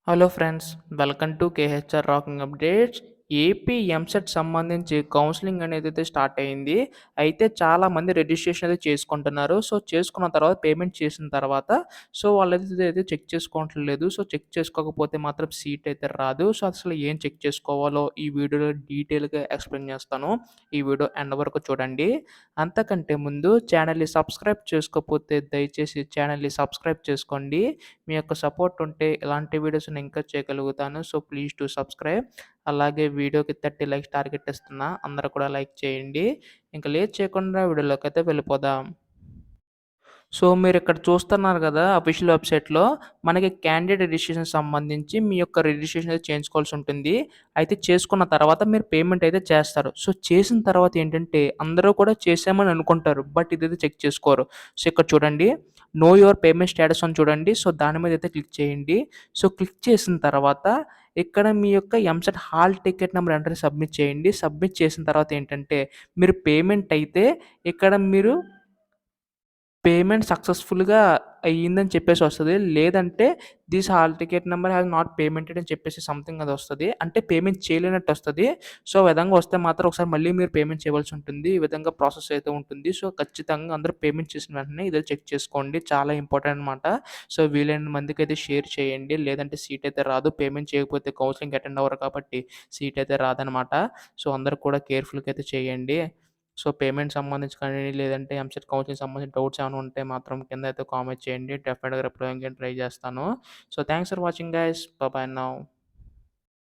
Hello friends, welcome to KHR rocking updates. AP EAMCET సంబంధించి counselling అనేదైతే start అయింది. అయితే చాలామంది రిజిస్ట్రేషన్ అయితే చేసుకుంటున్నారు. సో, చేసుకున్న తర్వాత పేమెంట్ చేసిన తర్వాత వాళ్ళైతే చెక్ చేసుకోవట్లేదు. సో, చెక్ చేసుకోకపోతే మాత్రం సీట్ అయితే రాదు. సో, అసలు ఏం చెక్ చేసుకోవాలో ఈ వీడియోలో డీటెయిల్‌గా ఎక్స్‌ప్లెయిన్ చేస్తాను. ఈ వీడియో ఎండ్ వరకు చూడండి. అంతకంటే ముందు ఛానల్‌ని సబ్స్క్రైబ్ చేసుకోకపోతే దయచేసి ఛానల్‌ని సబ్స్క్రైబ్ చేసుకోండి. మీ యొక్క సపోర్ట్ ఉంటే ఇలాంటి వీడియోస్ నేను ఇంకా చేయగలుగుతాను. So, please do subscribe. అలాగే వీడియోకి 30 లైక్స్ టార్గెట్ ఇస్తున్నా. అందరూ కూడా లైక్ చేయండి. ఇంక లేట్ చేయకుండా వీడియోలోకైతే వెళ్ళిపోదాం. సో, మీరిక్కడ చూస్తున్నారు గదా! అఫీషియల్ వెబ్‌సైట్‌లో మనకి క్యాండిడేట్ రిజిస్ట్రేషన్ సంబంధించి మీ యొక్క రిజిస్ట్రేషన్ అయితే చేయించుకోవాల్సి ఉంటుంది. అయితే చేసుకున్న తర్వాత మీరు పేమెంట్ అయితే చేస్తారు. సో, చేసిన తర్వాత ఏంటంటే అందరూ కూడా చేశామని అనుకుంటారు. బట్ ఇదైతే చెక్ చేసుకోరు. సో, ఇక్కడ చూడండి, నో యువర్ పేమెంట్ స్టేటస్ అని చూడండి. సో, దాని మీద అయితే క్లిక్ చేయండి. సో, క్లిక్ చేసిన తర్వాత ఇక్కడ మీ యొక్క EAMCET hall ticket number enter submit చేయండి. సబ్మిట్ చేసిన తర్వాత ఏంటంటే మీరు పేమెంట్ అయితే ఇక్కడ మీరు పేమెంట్ సక్సెస్‌ఫుల్‌గా అయ్యిందని చెప్పేసి వస్తది. లేదంటే this hall ticket number has not paymented అని చెప్పేసి సంథింగ్ అది వస్తది. అంటే పేమెంట్ చేయలేనట్టు వస్తది. సో, ఆ విధంగా వస్తే మాత్రం ఒకసారి మళ్ళీ మీరు పేమెంట్ చేయవలసి ఉంటుంది. ఈ విధంగా ప్రాసెస్ అయితే ఉంటుంది. సో, ఖచ్చితంగా అందరూ పేమెంట్ చేసిన వెంటనే ఇదే చెక్ చేసుకోండి. చాలా ఇంపార్టెంట్ అనమాట. సో, వీలైన మందికైతే షేర్ చేయండి. లేదంటే సీట్ అయితే రాదు. పేమెంట్ చేయకపోతే కౌన్సెలింగ్‌కి అటెండ్ అవ్వరు కాబట్టి సీట్ అయితే రాదనమాట. సో, అందరూ కూడా కేర్‌ఫుల్‌గా అయితే చేయండి. సో, పేమెంట్ సంబంధించి కానీ, లేదంటే ఎంసెట్ కౌన్సెలింగ్ సంబంధించిన డౌట్స్ ఏమైనా ఉంటే మాత్రం కింద అయితే కామెంట్ చేయండి. డెఫినిట్‌గా రిప్లై ఇవ్వడానికి ట్రై చేస్తాను. So, thanks for watching guys. Bye now.